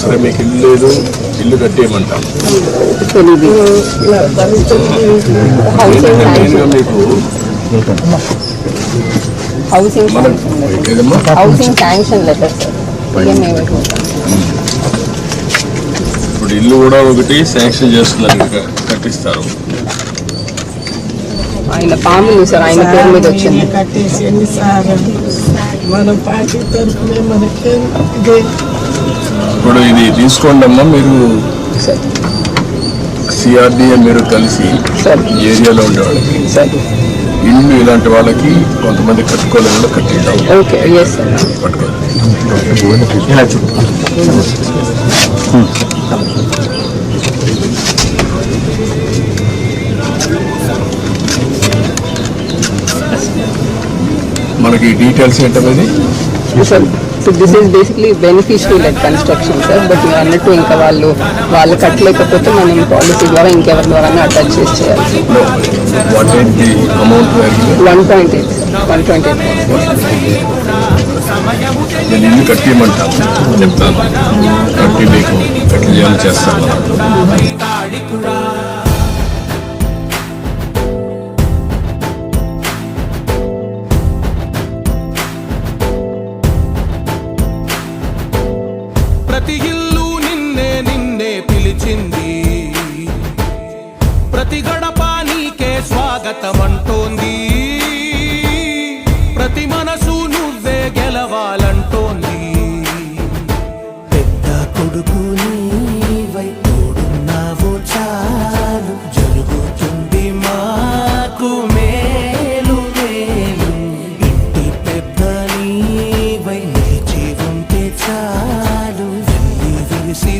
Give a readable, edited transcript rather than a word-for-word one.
సరే మీకు ఇల్లు లేదు, ఇల్లు కట్టేయమంటాం. మెయిన్గా మీకు హౌసింగ్ శాంక్షన్ లెటర్ ఇప్పుడు ఇల్లు కూడా ఒకటి శాంక్షన్ చేస్తున్నారు, కట్టిస్తారు. ఆయన పాములు సార్ ఆయన పేరు మీద వచ్చింది. ఇప్పుడు ఇది తీసుకోండి అమ్మా, మీరు సిఆర్డిఏ మీరు కలిసి ఏరియాలో ఉండే వాళ్ళకి ఇల్లు ఇలాంటి వాళ్ళకి కొంతమంది కట్టుకోలేకుండా కట్టిద్దాం. పట్టుకోవాలి. మనకి డీటెయిల్స్ ఏంటనేది so this is basically beneficiary lead construction sir. But మీరు అన్నట్టు ఇంకా వాళ్ళు కట్టలేకపోతే మనం పాలసీ ద్వారా ఇంకెవరి ద్వారా అటాచ్ చేసి చేయాలి. 1.8 నేను ఇల్లు కట్టేయమంటాను, చెప్తాను, కట్టి మీకు ఎట్లా చేయాలో చేస్తాను. ప్రతి ఇల్లు నిన్నే నిన్నే పిలిచింది, ప్రతి గడప నీకే స్వాగతం అంటోంది, ప్రతి మనసు నువ్వే గెలవాలంటోంది. పెద్ద కొడుకు నీవై తోడున్నావు చాలు, జరుగుతుంది మాకు మేలు మేలు. ఇంటి పెద్ద నీవై నిలిచి ఉంటే చాలు, వెల్లి విరిసి